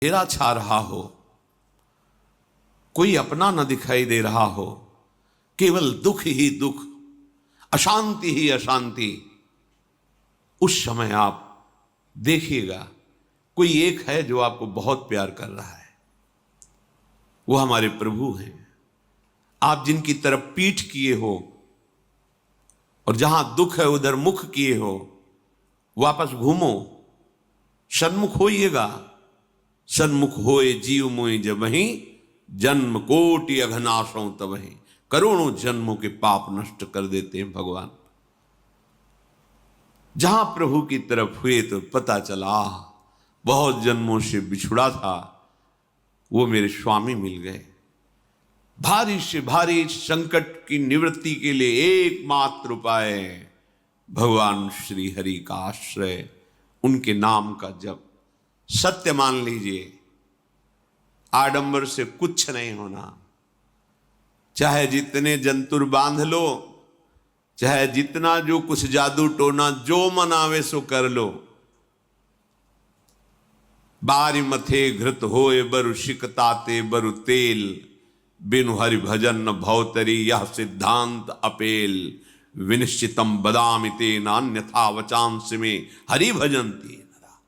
अंधेरा छा रहा हो, कोई अपना न दिखाई दे रहा हो, केवल दुख ही दुख, अशांति ही अशांति, उस समय आप देखिएगा कोई एक है जो आपको बहुत प्यार कर रहा है। वो हमारे प्रभु हैं। आप जिनकी तरफ पीठ किए हो और जहां दुख है उधर मुख किए हो, वापस घूमो, सन्मुख होइएगा। सन्मुख होए जीव मोहि जबहि, जन्म कोटि अघनाशों तबहि। करोड़ों जन्मों के पाप नष्ट कर देते हैं भगवान। जहां प्रभु की तरफ हुए तो पता चला बहुत जन्मों से बिछुड़ा था, वो मेरे स्वामी मिल गए। भारी से भारी संकट की निवृत्ति के लिए एकमात्र उपाय भगवान श्री हरि का आश्रय, उनके नाम का जप। सत्य मान लीजिए, आडंबर से कुछ नहीं होना। चाहे जितने जंतुर बांध लो, चाहे जितना जो कुछ जादू टोना जो मनावे सो कर लो, बारी मथे घृत होए बरु शिकताते बरु तेल, बिनु हरि भजन न भवतरी यह सिद्धांत अपेल। विनिश्चितम बदामि तेन अन्यथा वचांस में हरि भजन्ति नरा।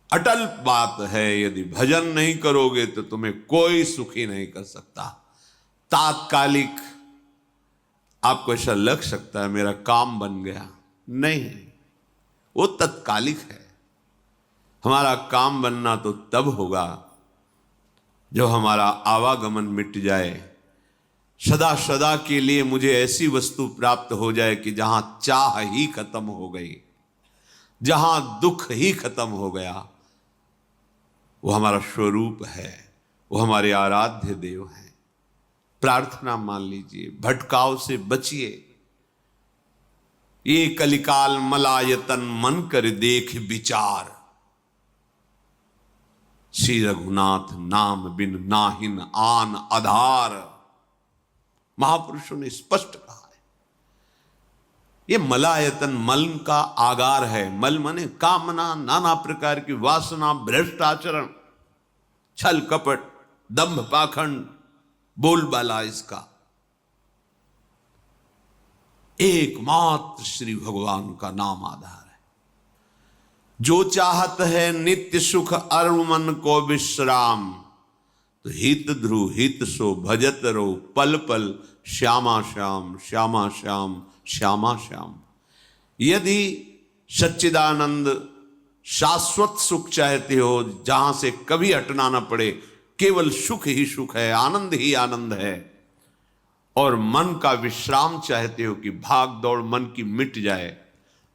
अटल बात है, यदि भजन नहीं करोगे तो तुम्हें कोई सुखी नहीं कर सकता। तात्कालिक आपको ऐसा लग सकता है मेरा काम बन गया, नहीं, वो तत्कालिक है। हमारा काम बनना तो तब होगा जब हमारा आवागमन मिट जाए, सदा सदा के लिए मुझे ऐसी वस्तु प्राप्त हो जाए कि जहां चाह ही खत्म हो गई, जहां दुख ही खत्म हो गया। वो हमारा स्वरूप है, वो हमारे आराध्य देव हैं। प्रार्थना मान लीजिए, भटकाव से बचिए। ये कलिकाल मलायतन मन कर देख विचार, श्री रघुनाथ नाम बिन नाहिन आन आधार। महापुरुषों ने स्पष्ट कहा है। ये मलायतन मल का आगार है। मल माने कामना, नाना प्रकार की वासना, भ्रष्ट आचरण, छल कपट, दंभ पाखंड, बोलबाला, इसका एकमात्र श्री भगवान का नाम आधार है। जो चाहत है नित्य सुख अरु मन को विश्राम, तो हित ध्रुव हित सो भजत रो पल पल श्यामा श्याम श्यामा श्याम श्यामा श्याम। यदि सच्चिदानंद शाश्वत सुख चाहते हो, जहां से कभी हटना ना पड़े, केवल सुख ही सुख है, आनंद ही आनंद है, और मन का विश्राम चाहते हो कि भाग दौड़ मन की मिट जाए,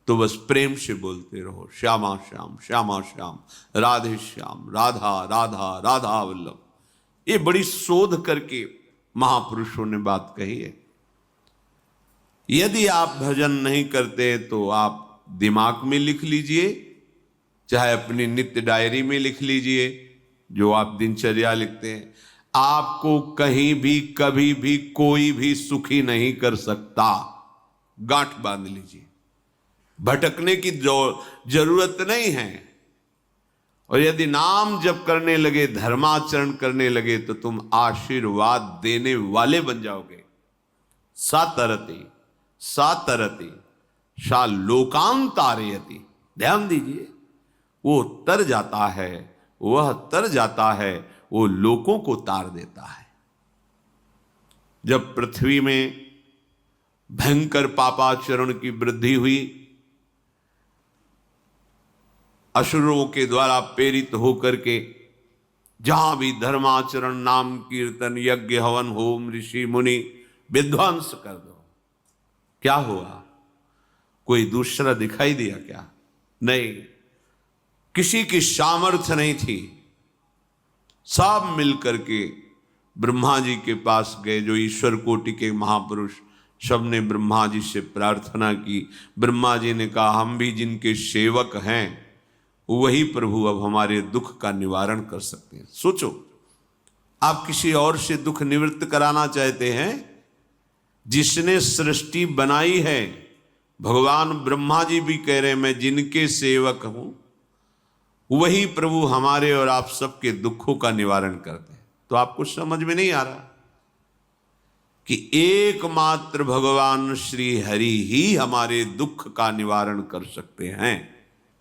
तो बस प्रेम से बोलते रहो श्यामा श्याम श्यामा श्याम, राधे श्याम, राधा राधा राधा वल्लभ। ये बड़ी शोध करके महापुरुषों ने बात कही है। यदि आप भजन नहीं करते तो आप दिमाग में लिख लीजिए, चाहे अपनी नित्य डायरी में लिख लीजिए, जो आप दिनचर्या लिखते हैं। आपको कहीं भी कभी भी कोई भी सुखी नहीं कर सकता। गांठ बांध लीजिए, भटकने की जरूरत नहीं है। और यदि नाम जप करने लगे, धर्माचरण करने लगे, तो तुम आशीर्वाद देने वाले बन जाओगे। सातरति सातरति सा लोकांतारयति। ध्यान दीजिए, वो तर जाता है, वह तर जाता है, वो लोकों को तार देता है। जब पृथ्वी में भयंकर पापाचरण की वृद्धि हुई, असुरों के द्वारा प्रेरित होकर के जहां भी धर्माचरण, नाम कीर्तन, यज्ञ, हवन, होम, ऋषि मुनि विध्वंस कर दो, क्या हुआ? कोई दूसरा दिखाई दिया क्या? नहीं, किसी की सामर्थ्य नहीं थी। सब मिलकर के ब्रह्मा जी के पास गए, जो ईश्वर कोटि के महापुरुष, सबने ब्रह्मा जी से प्रार्थना की। ब्रह्मा जी ने कहा, हम भी जिनके सेवक हैं, वही प्रभु अब हमारे दुख का निवारण कर सकते हैं। सोचो, आप किसी और से दुख निवृत्त कराना चाहते हैं? जिसने सृष्टि बनाई है, भगवान ब्रह्मा जी भी कह रहे हैं मैं जिनके सेवक हूं, वही प्रभु हमारे और आप सबके दुखों का निवारण करते हैं। तो आपको समझ में नहीं आ रहा कि एकमात्र भगवान श्री हरि ही हमारे दुख का निवारण कर सकते हैं।